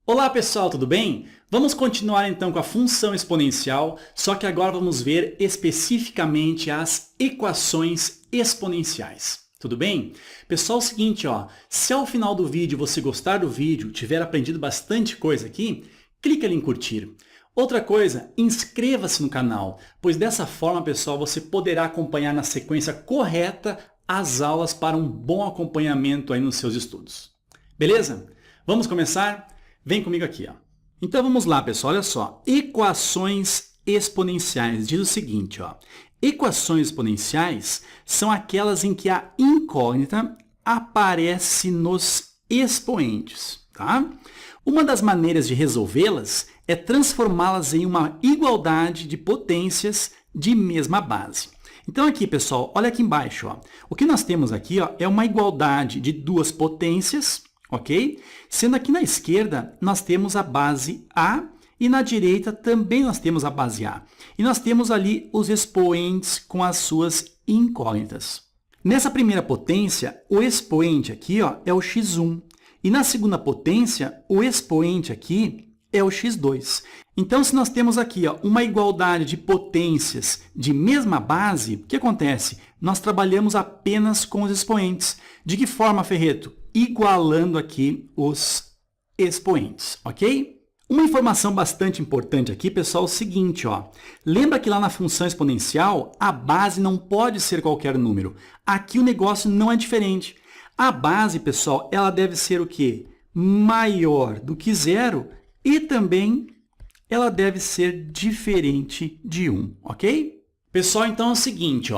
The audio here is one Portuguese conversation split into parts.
Olá pessoal, tudo bem? Vamos continuar então com a função exponencial, só que agora vamos ver especificamente as equações exponenciais. Tudo bem? Pessoal, é o seguinte, se ao final do vídeo você gostar do vídeo, tiver aprendido bastante coisa aqui, clique ali em curtir. Outra coisa, inscreva-se no canal, pois dessa forma, pessoal, você poderá acompanhar na sequência correta as aulas para um bom acompanhamento aí nos seus estudos. Beleza? Vamos começar? Vem comigo aqui. Então vamos lá, pessoal, olha só. Equações exponenciais diz o seguinte, equações exponenciais são aquelas em que a incógnita aparece nos expoentes, tá? Uma das maneiras de resolvê-las é transformá-las em uma igualdade de potências de mesma base. Então aqui, pessoal, olha aqui embaixo, o que nós temos aqui, é uma igualdade de duas potências, ok? Sendo aqui na esquerda, nós temos a base A e na direita também nós temos a base A. E nós temos ali os expoentes com as suas incógnitas. Nessa primeira potência, o expoente aqui é o x1. E na segunda potência, o expoente aqui é o x2. Então, se nós temos aqui uma igualdade de potências de mesma base, o que acontece? Nós trabalhamos apenas com os expoentes. De que forma, Ferreto? Igualando aqui os expoentes, ok? Uma informação bastante importante aqui, pessoal, é o seguinte, lembra que lá na função exponencial, a base não pode ser qualquer número. Aqui o negócio não é diferente. A base, pessoal, ela deve ser o quê? Maior do que zero e também ela deve ser diferente de 1, ok? Pessoal, então é o seguinte,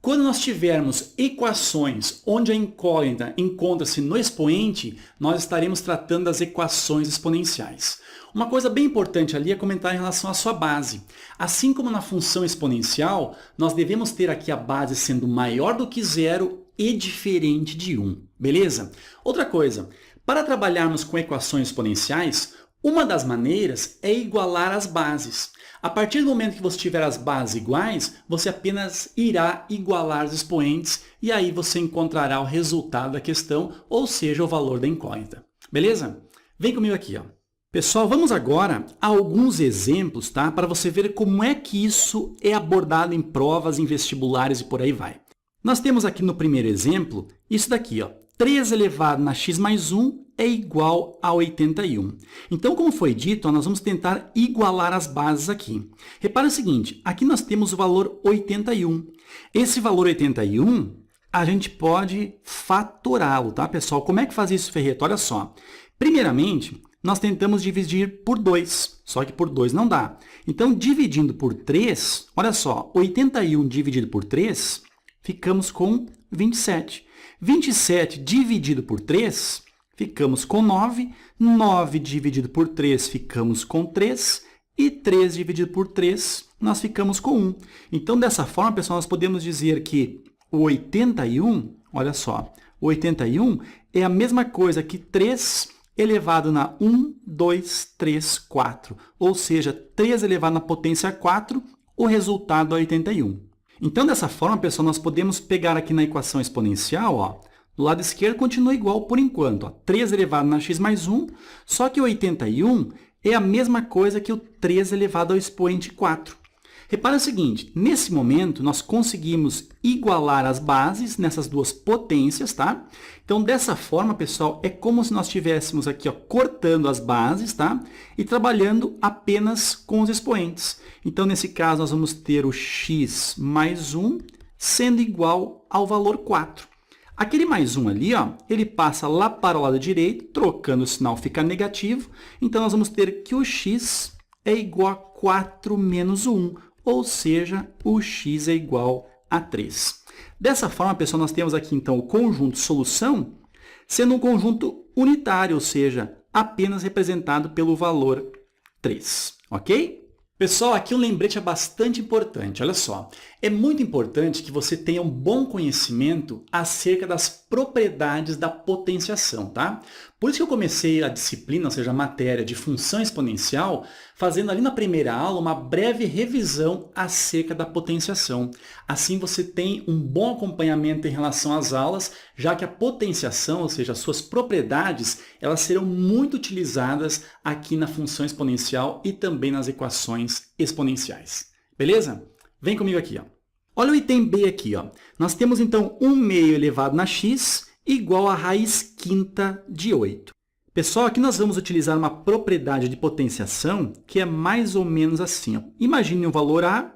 quando nós tivermos equações onde a incógnita encontra-se no expoente, nós estaremos tratando das equações exponenciais. Uma coisa bem importante ali é comentar em relação à sua base. Assim como na função exponencial, nós devemos ter aqui a base sendo maior do que zero e diferente de 1, beleza? Outra coisa, para trabalharmos com equações exponenciais, uma das maneiras é igualar as bases. A partir do momento que você tiver as bases iguais, você apenas irá igualar os expoentes e aí você encontrará o resultado da questão, ou seja, o valor da incógnita. Beleza? Vem comigo aqui. Pessoal, vamos agora a alguns exemplos, tá? Para você ver como é que isso é abordado em provas, em vestibulares e por aí vai. Nós temos aqui no primeiro exemplo, isso daqui, 3 elevado na x mais 1 é igual a 81. Então, como foi dito, nós vamos tentar igualar as bases aqui. Repare o seguinte, aqui nós temos o valor 81. Esse valor 81, a gente pode fatorá-lo, tá, pessoal? Como é que faz isso, Ferreto? Olha só. Primeiramente, nós tentamos dividir por 2, só que por 2 não dá. Então, dividindo por 3, olha só, 81 dividido por 3, ficamos com 27. 27 dividido por 3, ficamos com 9. 9 dividido por 3, ficamos com 3. E 3 dividido por 3, nós ficamos com 1. Então, dessa forma, pessoal, nós podemos dizer que o 81, olha só, o 81 é a mesma coisa que 3 elevado na 1, 2, 3, 4. Ou seja, 3 elevado na potência 4, o resultado é 81. Então, dessa forma, pessoal, nós podemos pegar aqui na equação exponencial, do lado esquerdo continua igual por enquanto, 3 elevado na x mais 1, só que o 81 é a mesma coisa que o 3 elevado ao expoente 4. Repara o seguinte, nesse momento, nós conseguimos igualar as bases nessas duas potências, tá? Então, dessa forma, pessoal, é como se nós estivéssemos aqui, cortando as bases, tá? E trabalhando apenas com os expoentes. Então, nesse caso, nós vamos ter o x mais 1 sendo igual ao valor 4. Aquele mais 1 ali, ele passa lá para o lado direito, trocando o sinal fica negativo. Então, nós vamos ter que o x é igual a 4 menos o 1. Ou seja, o x é igual a 3. Dessa forma, pessoal, nós temos aqui, então, o conjunto solução sendo um conjunto unitário, ou seja, apenas representado pelo valor 3, ok? Pessoal, aqui um lembrete é bastante importante, olha só. É muito importante que você tenha um bom conhecimento acerca das propriedades da potenciação, tá? Por isso que eu comecei a disciplina, ou seja, a matéria de função exponencial, fazendo ali na primeira aula uma breve revisão acerca da potenciação. Assim você tem um bom acompanhamento em relação às aulas, já que a potenciação, ou seja, as suas propriedades, elas serão muito utilizadas aqui na função exponencial e também nas equações exponenciais. Beleza? Vem comigo aqui, ó. Olha o item B aqui, ó. Nós temos então 1 meio elevado na x igual a raiz quinta de 8. Pessoal, aqui nós vamos utilizar uma propriedade de potenciação que é mais ou menos assim, ó. Imagine um valor a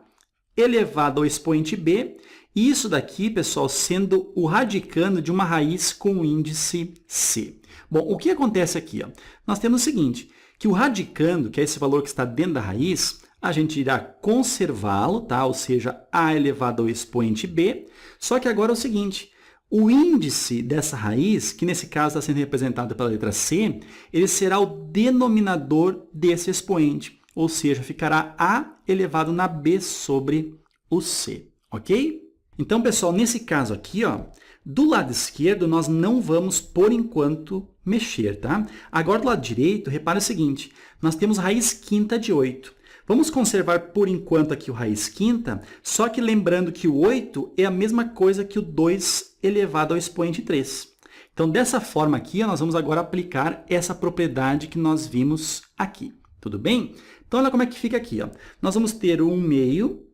elevado ao expoente b, e isso daqui, pessoal, sendo o radicando de uma raiz com o índice c. Bom, o que acontece aqui? Ó? Nós temos o seguinte, que o radicando, que é esse valor que está dentro da raiz, a gente irá conservá-lo, tá? Ou seja, a elevado ao expoente b, só que agora é o seguinte, o índice dessa raiz, que nesse caso está sendo representado pela letra c, ele será o denominador desse expoente, ou seja, ficará a elevado na b sobre o c, ok? Então, pessoal, nesse caso aqui, ó, do lado esquerdo, nós não vamos, por enquanto, mexer, tá? Agora, do lado direito, repare o seguinte, nós temos raiz quinta de 8. Vamos conservar, por enquanto, aqui o raiz quinta, só que lembrando que o 8 é a mesma coisa que o 2 elevado ao expoente 3. Então, dessa forma aqui, nós vamos agora aplicar essa propriedade que nós vimos aqui. Tudo bem? Então, olha como é que fica aqui. Ó. Nós vamos ter o 1 meio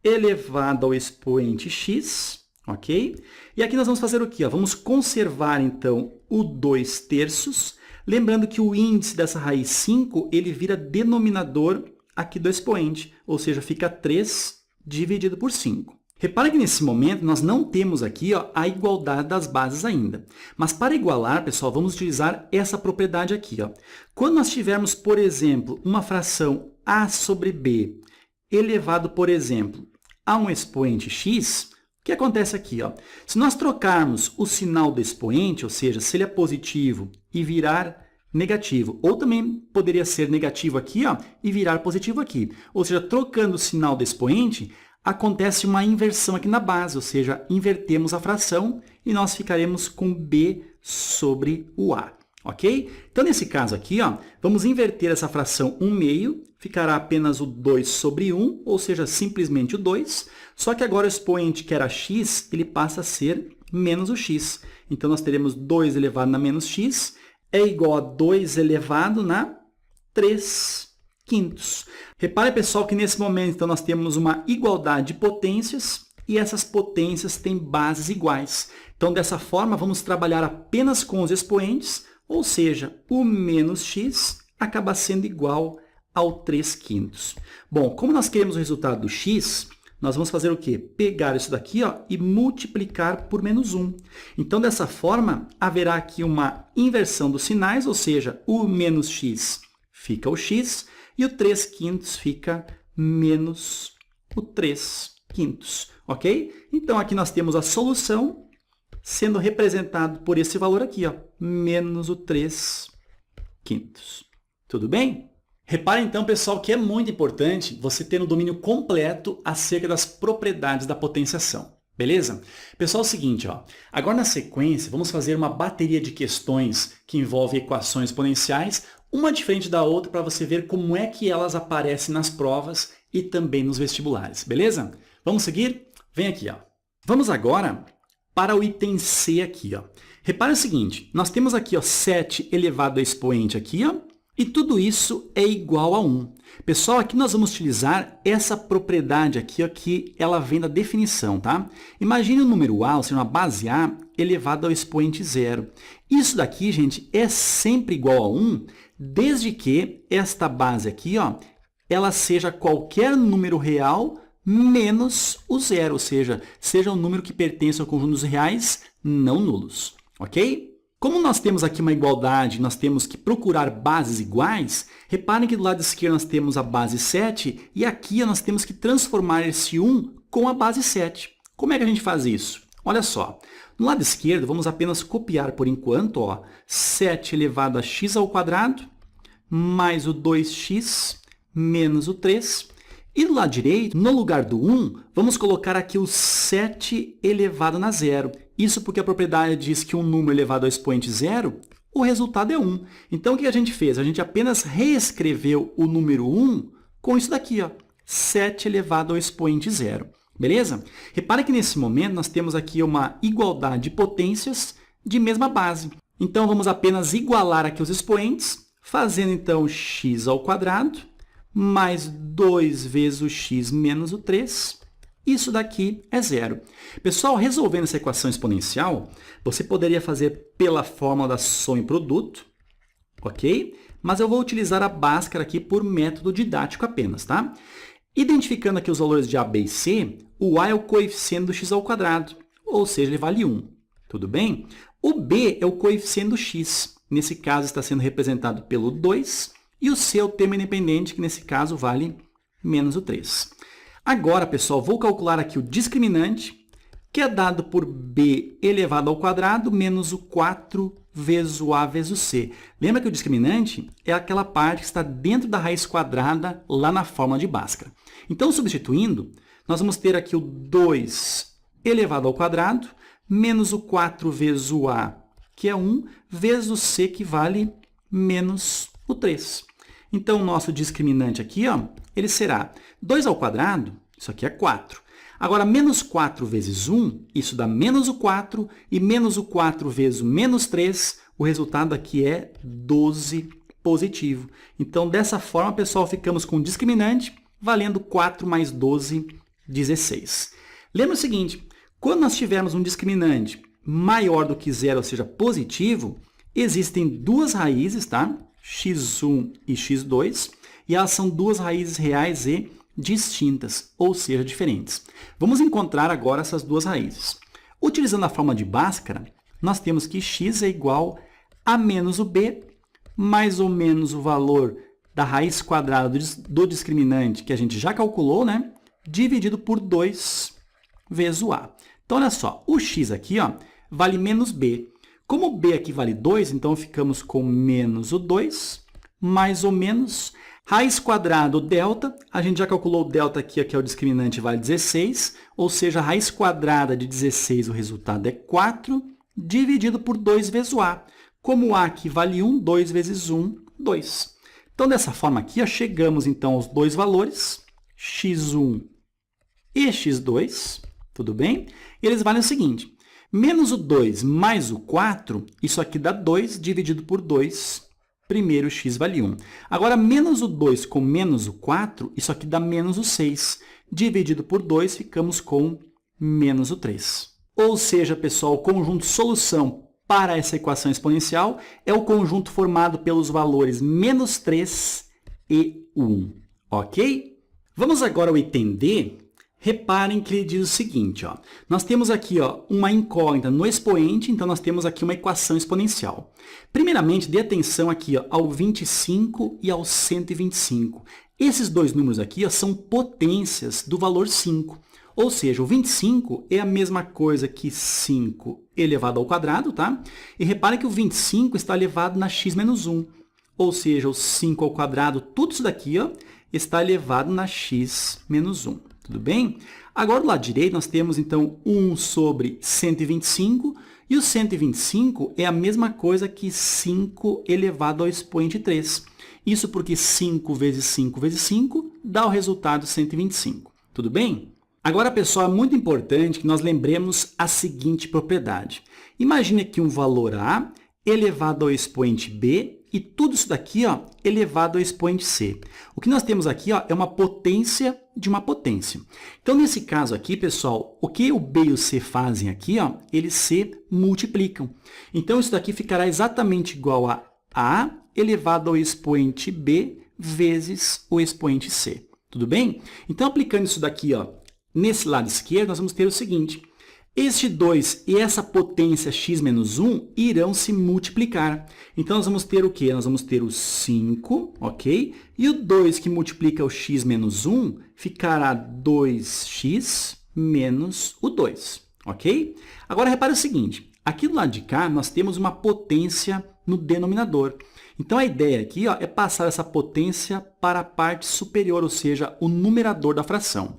elevado ao expoente x, ok? E aqui nós vamos fazer o quê? Ó? Vamos conservar, então, o 2 terços. Lembrando que o índice dessa raiz 5, ele vira denominador aqui do expoente, ou seja, fica 3 dividido por 5. Repara que nesse momento nós não temos aqui ó, a igualdade das bases ainda. Mas para igualar, pessoal, vamos utilizar essa propriedade aqui. Ó. Quando nós tivermos, por exemplo, uma fração a sobre b elevado, por exemplo, a um expoente x, o que acontece aqui? Ó? Se nós trocarmos o sinal do expoente, ou seja, se ele é positivo e virar negativo, ou também poderia ser negativo aqui ó, e virar positivo aqui. Ou seja, trocando o sinal do expoente, acontece uma inversão aqui na base, ou seja, invertemos a fração e nós ficaremos com b sobre o a. Ok? Então, nesse caso aqui, ó, vamos inverter essa fração 1 meio, ficará apenas o 2 sobre 1, ou seja, simplesmente o 2, só que agora o expoente que era x, ele passa a ser menos o x. Então, nós teremos 2 elevado na menos x, é igual a 2 elevado na 3 quintos. Repare, pessoal, que nesse momento então, nós temos uma igualdade de potências e essas potências têm bases iguais. Então, dessa forma, vamos trabalhar apenas com os expoentes, ou seja, o menos x acaba sendo igual ao 3 quintos. Bom, como nós queremos o resultado do x, nós vamos fazer o quê? Pegar isso daqui ó, e multiplicar por menos 1. Então, dessa forma, haverá aqui uma inversão dos sinais, ou seja, o menos x fica o x e o 3 quintos fica menos o 3 quintos, ok? Então, aqui nós temos a solução sendo representado por esse valor aqui, ó, menos o 3 quintos. Tudo bem? Repare então, pessoal, que é muito importante você ter um domínio completo acerca das propriedades da potenciação. Beleza? Pessoal, é o seguinte, ó, agora na sequência vamos fazer uma bateria de questões que envolve equações exponenciais, uma diferente da outra para você ver como é que elas aparecem nas provas e também nos vestibulares. Beleza? Vamos seguir? Vem aqui. Ó. Vamos agora para o item C aqui. Ó. Repare o seguinte, nós temos aqui ó, 7 elevado a expoente aqui, ó, e tudo isso é igual a 1. Pessoal, aqui nós vamos utilizar essa propriedade aqui, ó, que ela vem da definição, tá? Imagine o número a, ou seja, uma base a, elevado ao expoente 0. Isso daqui, gente, é sempre igual a 1, desde que esta base aqui, ó, ela seja qualquer número real menos o 0, ou seja, seja um número que pertence ao conjunto dos reais não nulos, ok? Como nós temos aqui uma igualdade, nós temos que procurar bases iguais, reparem que do lado esquerdo nós temos a base 7 e aqui nós temos que transformar esse 1 com a base 7. Como é que a gente faz isso? Olha só, no lado esquerdo vamos apenas copiar por enquanto, ó, 7 elevado a x ao quadrado mais o 2x menos o 3. E do lado direito, no lugar do 1, vamos colocar aqui o 7 elevado na 0. Isso porque a propriedade diz que um número elevado ao expoente 0 o resultado é 1. Então, o que a gente fez? A gente apenas reescreveu o número 1 com isso daqui, ó, 7 elevado ao expoente zero. Beleza? Repare que nesse momento nós temos aqui uma igualdade de potências de mesma base. Então, vamos apenas igualar aqui os expoentes, fazendo então x ao quadrado mais 2 vezes o x menos o 3. Isso daqui é zero. Pessoal, resolvendo essa equação exponencial, você poderia fazer pela fórmula da soma e produto, ok? Mas eu vou utilizar a Bhaskara aqui por método didático apenas, tá? Identificando aqui os valores de a, b e c, o a é o coeficiente do x ao quadrado, ou seja, ele vale 1. Tudo bem? O b é o coeficiente do x. Nesse caso, está sendo representado pelo 2. E o c é o termo independente, que nesse caso vale menos o 3. Agora, pessoal, vou calcular aqui o discriminante, que é dado por b elevado ao quadrado menos o 4 vezes o a vezes o c. Lembra que o discriminante é aquela parte que está dentro da raiz quadrada lá na fórmula de Bhaskara. Então, substituindo, nós vamos ter aqui o 2 elevado ao quadrado menos o 4 vezes o a, que é 1, vezes o c, que vale menos o 3. Então, o nosso discriminante aqui, ó, ele será 2 ao quadrado, isso aqui é 4. Agora, menos 4 vezes 1, isso dá menos o 4, e menos o 4 vezes o menos 3, o resultado aqui é 12 positivo. Então, dessa forma, pessoal, ficamos com o discriminante valendo 4 mais 12, 16. Lembra o seguinte, quando nós tivermos um discriminante maior do que zero, ou seja, positivo, existem duas raízes, tá? x1 e x2, e elas são duas raízes reais e distintas, ou seja, diferentes. Vamos encontrar agora essas duas raízes. Utilizando a fórmula de Bhaskara, nós temos que x é igual a menos o b, mais ou menos o valor da raiz quadrada do discriminante, que a gente já calculou, né? Dividido por 2 vezes o a. Então, olha só, o x aqui, ó, vale menos b. Como o b aqui vale 2, então ficamos com menos o 2, mais ou menos raiz quadrada, o delta. A gente já calculou o delta aqui, que é o discriminante, vale 16, ou seja, a raiz quadrada de 16, o resultado é 4, dividido por 2 vezes o a. Como o a aqui vale 1, 2 vezes 1, 2. Então, dessa forma aqui, ó, chegamos então aos dois valores, x1 e x2, tudo bem? E eles valem o seguinte, menos o 2 mais o 4, isso aqui dá 2 dividido por 2, primeiro x vale 1. Agora, menos o 2 com menos o 4, isso aqui dá menos o 6. Dividido por 2, ficamos com menos o 3. Ou seja, pessoal, o conjunto solução para essa equação exponencial é o conjunto formado pelos valores menos 3 e 1. Ok? Vamos agora ao item D. Reparem que ele diz o seguinte, ó, nós temos aqui, ó, uma incógnita no expoente, então nós temos aqui uma equação exponencial. Primeiramente, dê atenção aqui, ó, ao 25 e ao 125. Esses dois números aqui, ó, são potências do valor 5. Ou seja, o 25 é a mesma coisa que 5 elevado ao quadrado, tá? E reparem que o 25 está elevado na x menos 1. Ou seja, o 5 ao quadrado, tudo isso daqui, ó, está elevado na x menos 1. Tudo bem? Agora, do lado direito, nós temos, então, 1 sobre 125, e o 125 é a mesma coisa que 5 elevado ao expoente 3. Isso porque 5 vezes 5 vezes 5 dá o resultado 125. Tudo bem? Agora, pessoal, é muito importante que nós lembremos a seguinte propriedade. Imagine aqui um valor a elevado ao expoente b, e tudo isso daqui, ó, elevado ao expoente c. O que nós temos aqui, ó, é uma potência de uma potência. Então, nesse caso aqui, pessoal, o que o b e o c fazem aqui, ó, eles se multiplicam. Então, isso daqui ficará exatamente igual a elevado ao expoente b vezes o expoente c. Tudo bem? Então, aplicando isso daqui, ó, nesse lado esquerdo, nós vamos ter o seguinte. Este 2 e essa potência x menos 1 irão se multiplicar. Então, nós vamos ter o quê? Nós vamos ter o 5, ok? E o 2 que multiplica o x menos 1 ficará 2x menos o 2, ok? Agora, repare o seguinte. Aqui do lado de cá, nós temos uma potência no denominador. Então, a ideia aqui, ó, é passar essa potência para a parte superior, ou seja, o numerador da fração.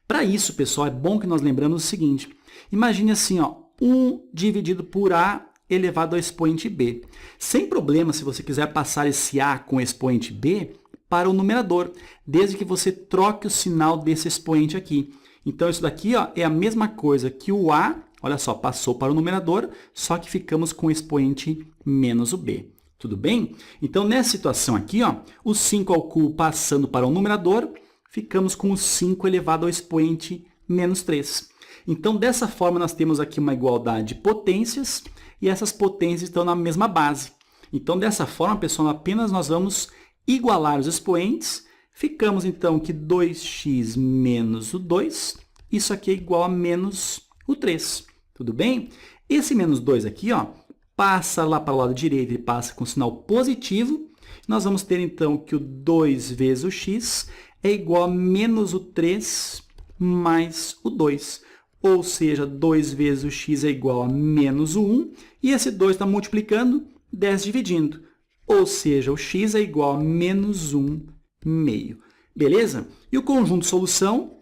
Para isso, pessoal, é bom que nós lembramos o seguinte. Imagine assim, ó, 1 dividido por a elevado ao expoente b. Sem problema se você quiser passar esse a com o expoente b para o numerador, desde que você troque o sinal desse expoente aqui. Então, isso daqui ó, é a mesma coisa que o a, olha só, passou para o numerador, só que ficamos com o expoente menos o b. Tudo bem? Então, nessa situação aqui, ó, o 5 ao cubo passando para o numerador, ficamos com o 5 elevado ao expoente menos 3. Então, dessa forma, nós temos aqui uma igualdade de potências e essas potências estão na mesma base. Então, dessa forma, pessoal, apenas nós vamos igualar os expoentes. Ficamos, então, que 2x menos o 2, isso aqui é igual a menos o 3. Tudo bem? Esse menos 2 aqui, ó, passa lá para o lado direito e passa com sinal positivo. Nós vamos ter, então, que o 2 vezes o x é igual a menos o 3 mais o 2. Ou seja, 2 vezes o x é igual a menos o 1. E esse 2 está multiplicando, 10 dividindo. Ou seja, o x é igual a menos 1 meio. Beleza? E o conjunto solução,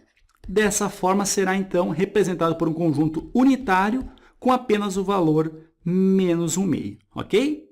dessa forma, será, então, representado por um conjunto unitário com apenas o valor menos 1 meio. Ok?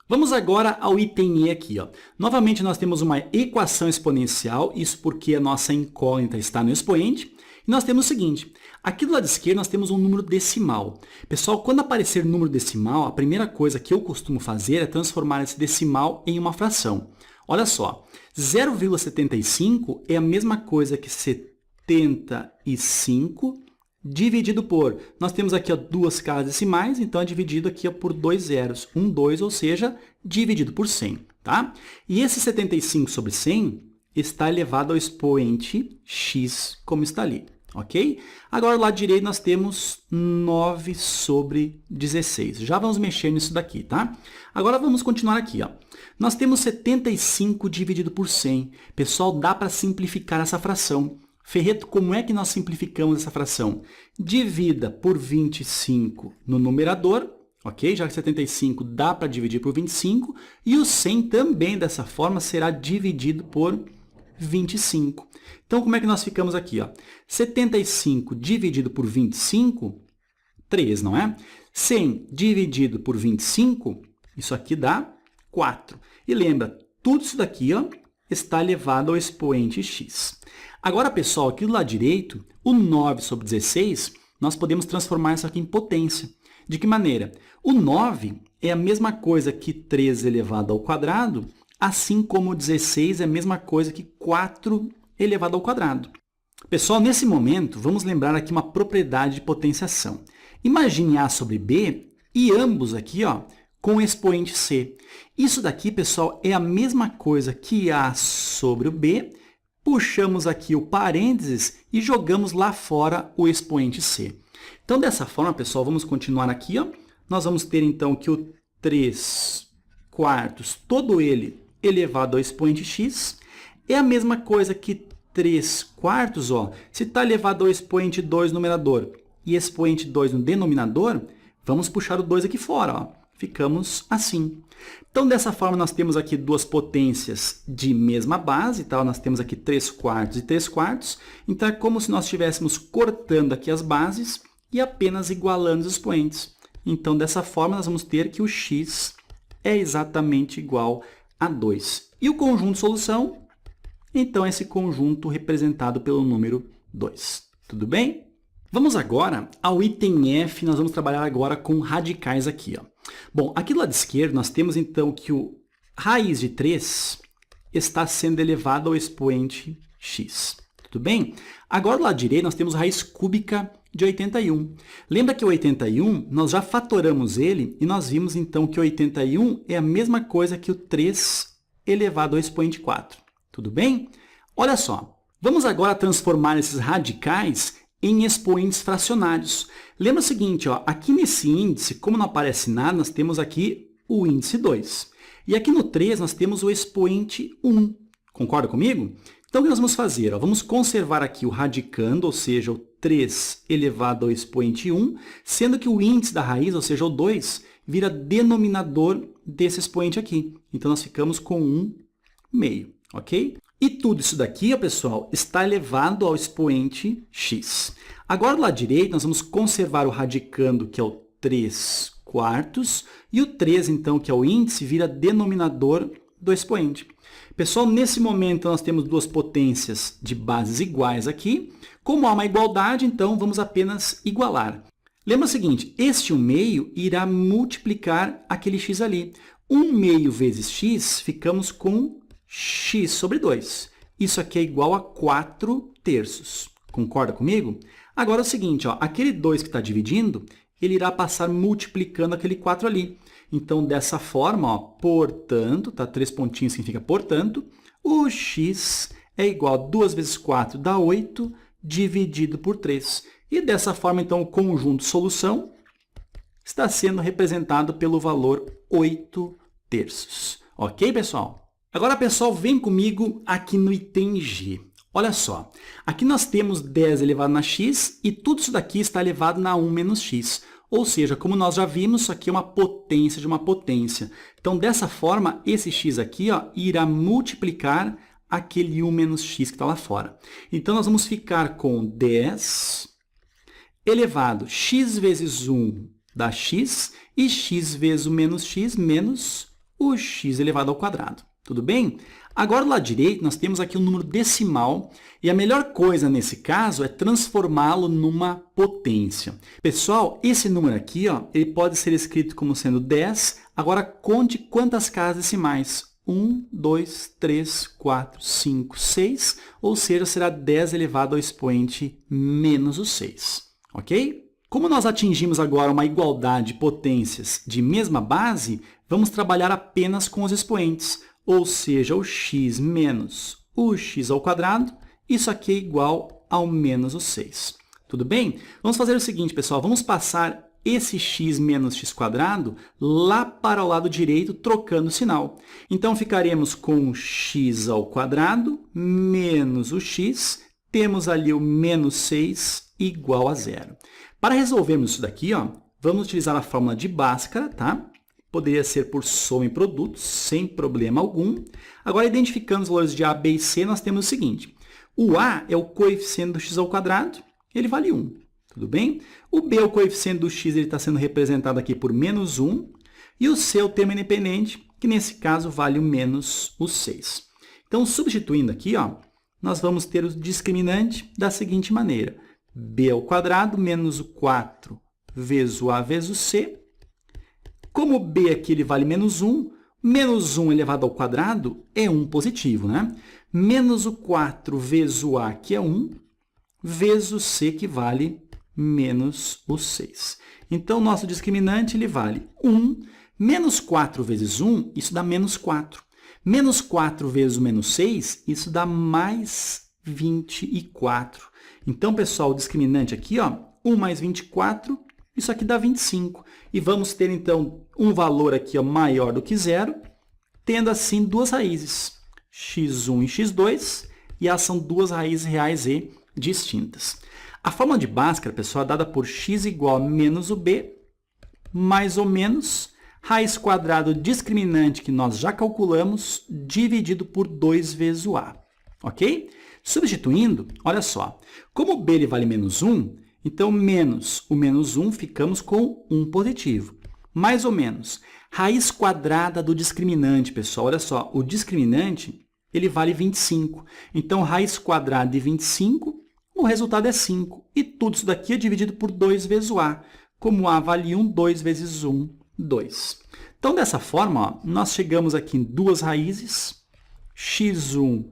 Vamos agora ao item E aqui. Ó. Novamente, nós temos uma equação exponencial, isso porque a nossa incógnita está no expoente. E nós temos o seguinte, aqui do lado esquerdo nós temos um número decimal. Pessoal, quando aparecer número decimal, a primeira coisa que eu costumo fazer é transformar esse decimal em uma fração. Olha só, 0,75 é a mesma coisa que 75 dividido por... Nós temos aqui ó, duas casas decimais, então é dividido aqui ó, por dois zeros. 1, 2, ou seja, dividido por 100. Tá? E esse 75 sobre 100 está elevado ao expoente x, como está ali. Ok? Agora, do lado direito, nós temos 9 sobre 16. Já vamos mexer nisso daqui, tá? Agora, vamos continuar aqui. Ó. Nós temos 75 dividido por 100. Pessoal, dá para simplificar essa fração. Ferreto, como é que nós simplificamos essa fração? Divida por 25 no numerador, ok? Já que 75 dá para dividir por 25. E o 100 também, dessa forma, será dividido por 25. Então, como é que nós ficamos aqui? Ó? 75 dividido por 25, 3, não é? 100 dividido por 25, isso aqui dá 4. E lembra, tudo isso daqui ó, está elevado ao expoente x. Agora, pessoal, aqui do lado direito, o 9 sobre 16, nós podemos transformar isso aqui em potência. De que maneira? O 9 é a mesma coisa que 3 elevado ao quadrado, assim como o 16 é a mesma coisa que 4 elevado ao quadrado. Pessoal, nesse momento, vamos lembrar aqui uma propriedade de potenciação. Imagine A sobre B e ambos aqui ó, com o expoente C. Isso daqui, pessoal, é a mesma coisa que A sobre o B. Puxamos aqui o parênteses e jogamos lá fora o expoente C. Então, dessa forma, pessoal, vamos continuar aqui. Ó. Nós vamos ter, então, que o 3 quartos, todo ele elevado ao expoente x, é a mesma coisa que 3 quartos, ó, se está elevado ao expoente 2 no numerador e expoente 2 no denominador, vamos puxar o 2 aqui fora. Ó. Ficamos assim. Então, dessa forma, nós temos aqui duas potências de mesma base. Tá? Nós temos aqui 3 quartos e 3 quartos. Então, é como se nós estivéssemos cortando aqui as bases e apenas igualando os expoentes. Então, dessa forma, nós vamos ter que o x é exatamente igual a 2. E o conjunto solução, então, é esse conjunto representado pelo número 2. Tudo bem? Vamos agora ao item F, nós vamos trabalhar agora com radicais aqui. Ó. Bom, aqui do lado esquerdo, nós temos, então, que o raiz de 3 está sendo elevado ao expoente x. Tudo bem? Agora, do lado direito, nós temos raiz cúbica de 81. Lembra que o 81, nós já fatoramos ele e nós vimos, então, que o 81 é a mesma coisa que o 3 elevado ao expoente 4. Tudo bem? Olha só, vamos agora transformar esses radicais em expoentes fracionários. Lembra o seguinte, ó, aqui nesse índice, como não aparece nada, nós temos aqui o índice 2. E aqui no 3, nós temos o expoente 1. Concorda comigo? Então, o que nós vamos fazer? Ó, vamos conservar aqui o radicando, ou seja, o 3 elevado ao expoente 1, sendo que o índice da raiz, ou seja, o 2, vira denominador desse expoente aqui. Então, nós ficamos com 1 meio, ok? E tudo isso daqui, ó, pessoal, está elevado ao expoente x. Agora, do lado direito, nós vamos conservar o radicando, que é o 3 quartos, e o 3, então, que é o índice, vira denominador do expoente. Pessoal, nesse momento nós temos duas potências de bases iguais aqui. Como há uma igualdade, então vamos apenas igualar. Lembra o seguinte, este 1/2 irá multiplicar aquele x ali. 1/2 vezes x, ficamos com x sobre 2. Isso aqui é igual a 4/3. Concorda comigo? Agora é o seguinte, ó, aquele 2 que está dividindo, ele irá passar multiplicando aquele 4 ali. Então, dessa forma, ó, portanto, tá? 3 pontinhos significa portanto, o x é igual a 2 vezes 4 dá 8, dividido por 3. E dessa forma, então, o conjunto solução está sendo representado pelo valor 8/3. Ok, pessoal? Agora, pessoal, vem comigo aqui no item G. Olha só, aqui nós temos 10 elevado na x e tudo isso daqui está elevado na 1 menos x. Ou seja, como nós já vimos, isso aqui é uma potência de uma potência. Então, dessa forma, esse x aqui ó, irá multiplicar aquele 1 menos x que está lá fora. Então, nós vamos ficar com 10 elevado x vezes 1 dá x e x vezes o menos x menos o x elevado ao quadrado. Tudo bem? Agora, do lado direito, nós temos aqui um número decimal e a melhor coisa nesse caso é transformá-lo numa potência. Pessoal, esse número aqui, ó, ele pode ser escrito como sendo 10. Agora, conte quantas casas decimais. 1, 2, 3, 4, 5, 6, ou seja, será 10 elevado ao expoente menos o 6. Ok? Como nós atingimos agora uma igualdade de potências de mesma base, vamos trabalhar apenas com os expoentes. Ou seja, o x menos o x ao quadrado, isso aqui é igual ao menos o 6. Tudo bem? Vamos fazer o seguinte, pessoal, vamos passar esse x menos x quadrado lá para o lado direito, trocando o sinal. Então, ficaremos com x ao quadrado menos o x, temos ali o menos 6 igual a 0. Para resolvermos isso daqui, ó, vamos utilizar a fórmula de Bhaskara, tá? Poderia ser por soma em produtos, sem problema algum. Agora, identificando os valores de a, b e c, nós temos o seguinte. O a é o coeficiente do x ao quadrado, ele vale 1. Tudo bem? O b é o coeficiente do x, ele está sendo representado aqui por menos 1. E o c é o termo independente, que nesse caso vale o menos o 6. Então, substituindo aqui, ó, nós vamos ter o discriminante da seguinte maneira. B ao quadrado menos o 4 vezes o a vezes o c. Como o b aqui ele vale menos 1 elevado ao quadrado é 1 positivo, né? Menos o 4 vezes o a, que é 1, vezes o c, que vale menos o 6. Então, nosso discriminante ele vale 1. Menos 4 vezes 1, isso dá menos 4. Menos 4 vezes o menos 6, isso dá mais 24. Então, pessoal, o discriminante aqui, ó, 1 mais 24, isso aqui dá 25. E vamos ter, então, um valor aqui ó, maior do que zero, tendo, assim, duas raízes, x1 e x2, e elas são duas raízes reais e distintas. A fórmula de Bhaskara, pessoal, é dada por x igual a menos o b, mais ou menos, raiz quadrada do discriminante que nós já calculamos, dividido por 2 vezes o a. Ok? Substituindo, olha só, como o b ele vale menos 1, então, menos o menos 1, ficamos com 1 positivo. Mais ou menos, raiz quadrada do discriminante, pessoal. Olha só, o discriminante ele vale 25. Então, raiz quadrada de 25, o resultado é 5. E tudo isso daqui é dividido por 2 vezes o a. Como a vale 1, 2 vezes 1, 2. Então, dessa forma, ó, nós chegamos aqui em duas raízes, x1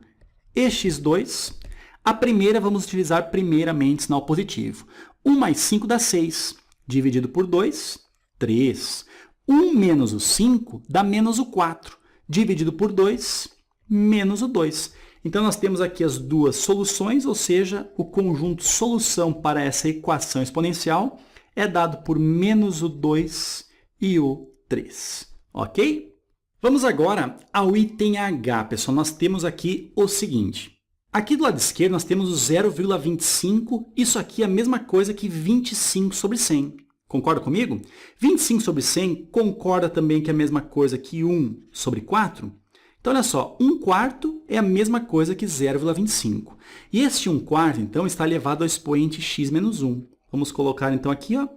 e x2. A primeira, vamos utilizar primeiramente sinal positivo. 1 mais 5 dá 6, dividido por 2, 3. 1 menos o 5 dá menos o 4, dividido por 2, menos o 2. Então, nós temos aqui as duas soluções, ou seja, o conjunto solução para essa equação exponencial é dado por menos o 2 e o 3. Ok? Vamos agora ao item H, pessoal. Nós temos aqui o seguinte. Aqui do lado esquerdo nós temos o 0,25. Isso aqui é a mesma coisa que 25 sobre 100. Concorda comigo? 25 sobre 100 concorda também que é a mesma coisa que 1 sobre 4? Então, olha só, 1 quarto é a mesma coisa que 0,25. E este 1 quarto, então, está elevado ao expoente x menos 1. Vamos colocar, então, aqui, ó,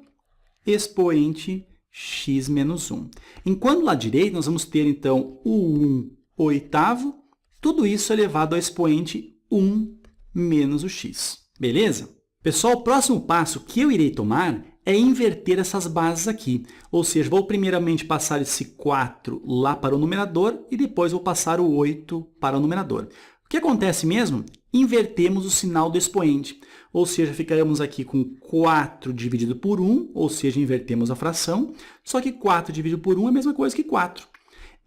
expoente x menos 1. Enquanto do lado direito, nós vamos ter, então, o 1/8, tudo isso elevado ao expoente 1 menos o x. Beleza? Pessoal, o próximo passo que eu irei tomar é inverter essas bases aqui. Ou seja, vou primeiramente passar esse 4 lá para o numerador e depois vou passar o 8 para o numerador. O que acontece mesmo? Invertemos o sinal do expoente. Ou seja, ficaremos aqui com 4 dividido por 1, ou seja, invertemos a fração, só que 4 dividido por 1 é a mesma coisa que 4.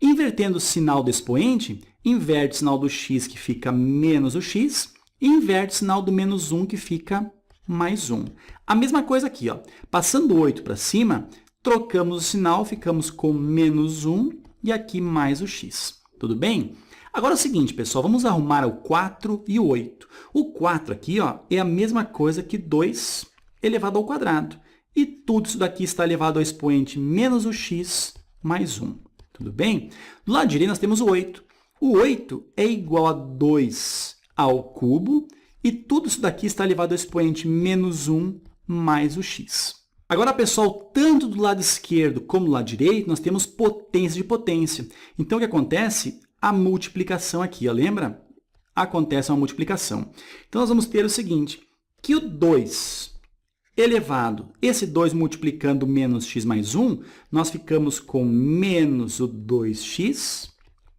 Invertendo o sinal do expoente, inverte o sinal do x, que fica menos o x, e inverte o sinal do menos 1, que fica mais 1. A mesma coisa aqui, ó. Passando o 8 para cima, trocamos o sinal, ficamos com menos 1 e aqui mais o x. Tudo bem? Agora é o seguinte, pessoal, vamos arrumar o 4 e o 8. O 4 aqui, ó, é a mesma coisa que 2 elevado ao quadrado. E tudo isso daqui está elevado ao expoente menos o x mais 1. Tudo bem? Do lado direito nós temos o 8. O 8 é igual a 2 ao cubo e tudo isso daqui está elevado ao expoente menos 1 mais o x. Agora, pessoal, tanto do lado esquerdo como do lado direito, nós temos potência de potência. Então, o que acontece? A multiplicação aqui, ó, lembra? Acontece uma multiplicação. Então, nós vamos ter o seguinte, que o 2 elevado, esse 2 multiplicando menos x mais 1, nós ficamos com menos o 2x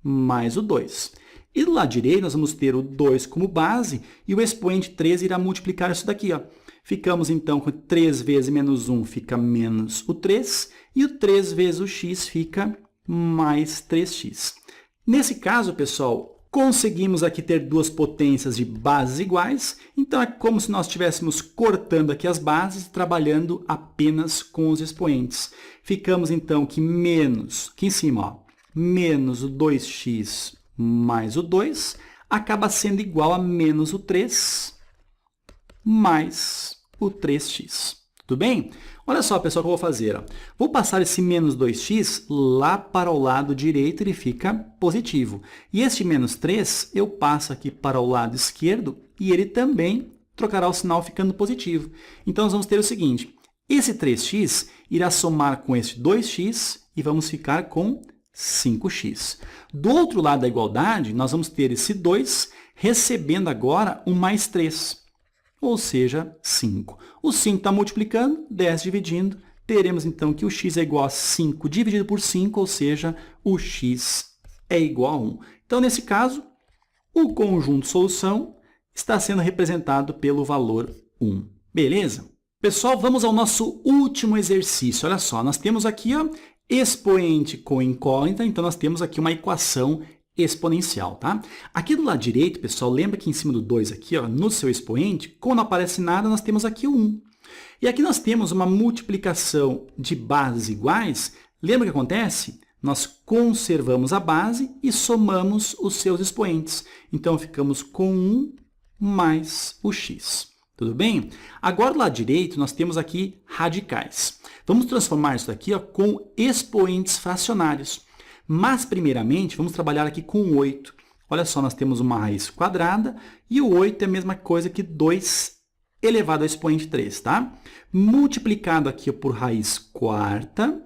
mais o 2. E do lado direito, nós vamos ter o 2 como base e o expoente 3 irá multiplicar isso daqui, ó. Ficamos, então, com 3 vezes menos 1 fica menos o 3, e o 3 vezes o x fica mais 3x. Nesse caso, pessoal, conseguimos aqui ter duas potências de bases iguais, então é como se nós estivéssemos cortando aqui as bases e trabalhando apenas com os expoentes. Ficamos, então, que menos, aqui em cima, ó, menos o 2x mais o 2, acaba sendo igual a menos o 3 mais o 3x. Tudo bem? Olha só, pessoal, o que eu vou fazer. Ó. Vou passar esse menos 2x lá para o lado direito, ele fica positivo. E este menos 3 eu passo aqui para o lado esquerdo e ele também trocará o sinal ficando positivo. Então, nós vamos ter o seguinte, esse 3x irá somar com este 2x e vamos ficar com 5x. Do outro lado da igualdade, nós vamos ter esse 2 recebendo agora um mais 3. Ou seja, 5. O 5 está multiplicando, 10 dividindo, teremos então que o x é igual a 5 dividido por 5, ou seja, o x é igual a 1. Então, nesse caso, o conjunto solução está sendo representado pelo valor 1. Beleza? Pessoal, vamos ao nosso último exercício. Olha só, nós temos aqui ó, expoente com incógnita, então nós temos aqui uma equação exponencial, tá? Aqui do lado direito, pessoal, lembra que em cima do 2 aqui, ó, no seu expoente, como não aparece nada, nós temos aqui o 1. E aqui nós temos uma multiplicação de bases iguais. Lembra o que acontece? Nós conservamos a base e somamos os seus expoentes. Então, ficamos com 1 mais o x. Tudo bem? Agora, do lado direito, nós temos aqui radicais. Vamos transformar isso aqui ó, com expoentes fracionários. Mas, primeiramente, vamos trabalhar aqui com 8. Olha só, nós temos uma raiz quadrada e o 8 é a mesma coisa que 2 elevado ao expoente 3, tá? Multiplicado aqui por raiz quarta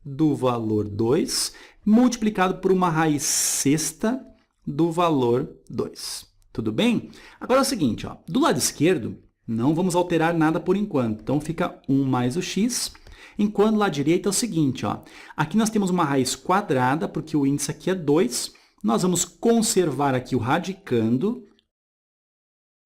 do valor 2, multiplicado por uma raiz sexta do valor 2. Tudo bem? Agora é o seguinte, ó, do lado esquerdo, não vamos alterar nada por enquanto. Então, fica 1 mais o x. Enquanto lá direito é o seguinte, ó, aqui nós temos uma raiz quadrada, porque o índice aqui é 2. Nós vamos conservar aqui o radicando.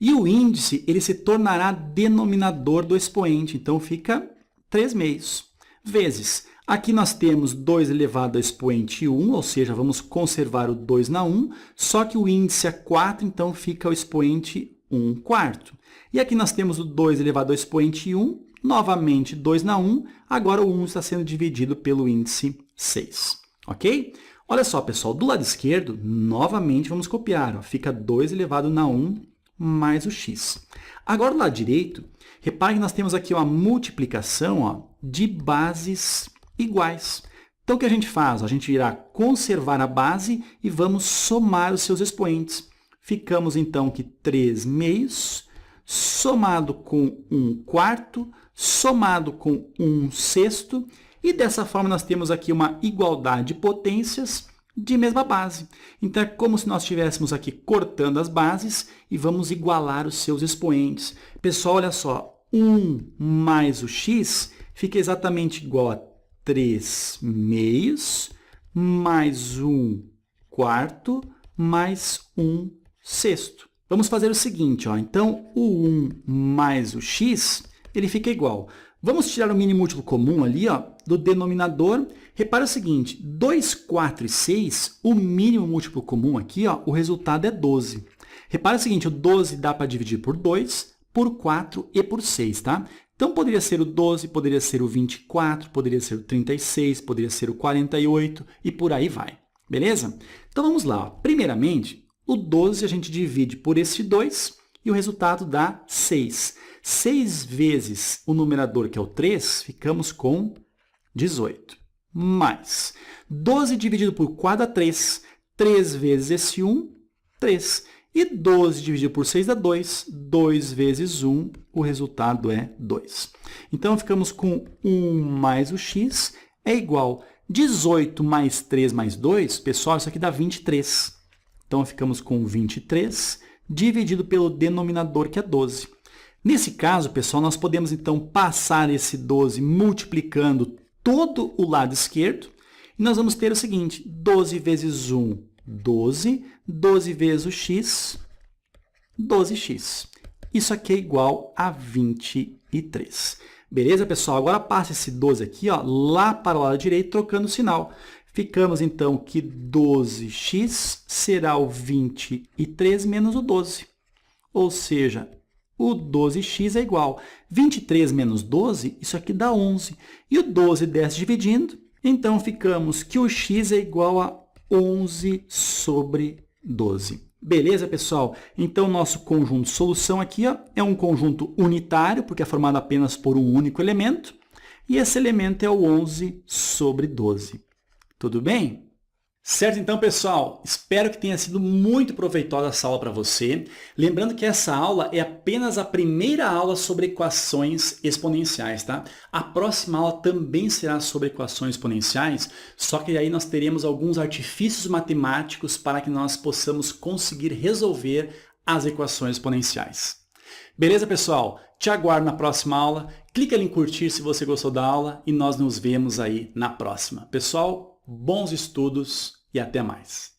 E o índice ele se tornará denominador do expoente. Então, fica 3 meios. Vezes, aqui nós temos 2 elevado ao expoente 1, ou seja, vamos conservar o 2 na 1. Só que o índice é 4, então fica o expoente 1 quarto. E aqui nós temos o 2 elevado ao expoente 1. Novamente, 2 na 1, agora o 1 está sendo dividido pelo índice 6, ok? Olha só, pessoal, do lado esquerdo, novamente vamos copiar, ó, fica 2 elevado na 1 mais o x. Agora, do lado direito, repare que nós temos aqui uma multiplicação ó, de bases iguais. Então, o que a gente faz? A gente irá conservar a base e vamos somar os seus expoentes. Ficamos, então, que 3 meios, somado com 1 quarto, somado com 1 sexto, E dessa forma nós temos aqui uma igualdade de potências de mesma base. Então é como se nós estivéssemos aqui cortando as bases e vamos igualar os seus expoentes. Pessoal, olha só, 1 mais o x fica exatamente igual a 3 meios mais 1 quarto mais 1 sexto. Vamos fazer o seguinte, ó. Então o 1 mais o x, ele fica igual. Vamos tirar o mínimo múltiplo comum ali, ó, do denominador. Repara o seguinte, 2, 4 e 6, o mínimo múltiplo comum aqui, ó, o resultado é 12. Repara o seguinte, o 12 dá para dividir por 2, por 4 e por 6, tá? Então, poderia ser o 12, poderia ser o 24, poderia ser o 36, poderia ser o 48 e por aí vai. Beleza? Então, vamos lá. Ó. Primeiramente, o 12 a gente divide por esse 2 e o resultado dá 6. 6 vezes o numerador, que é o 3, ficamos com 18. Mais 12 dividido por 4 dá 3. 3 vezes esse 1, 3. E 12 dividido por 6 dá 2. 2 vezes 1, o resultado é 2. Então, ficamos com 1 mais o x é igual a 18 mais 3 mais 2. Pessoal, isso aqui dá 23. Então, ficamos com 23 dividido pelo denominador, que é 12. Nesse caso, pessoal, nós podemos, então, passar esse 12 multiplicando todo o lado esquerdo. E nós vamos ter o seguinte, 12 vezes 1, 12. 12 vezes o x, 12x. Isso aqui é igual a 23. Beleza, pessoal? Agora passa esse 12 aqui, ó, lá para o lado direito, trocando o sinal. Ficamos, então, que 12x será o 23 menos o 12. Ou seja, o 12x é igual a 23 menos 12, isso aqui dá 11. E o 12 desce dividindo, então ficamos que o x é igual a 11 sobre 12. Beleza, pessoal? Então, nosso conjunto de solução aqui, ó, é um conjunto unitário, porque é formado apenas por um único elemento. E esse elemento é o 11 sobre 12. Tudo bem? Certo, então, pessoal, espero que tenha sido muito proveitosa essa aula para você. Lembrando que essa aula é apenas a primeira aula sobre equações exponenciais, tá? A próxima aula também será sobre equações exponenciais, só que aí nós teremos alguns artifícios matemáticos para que nós possamos conseguir resolver as equações exponenciais. Beleza, pessoal? Te aguardo na próxima aula. Clica ali em curtir se você gostou da aula e nós nos vemos aí na próxima. Pessoal, bons estudos e até mais.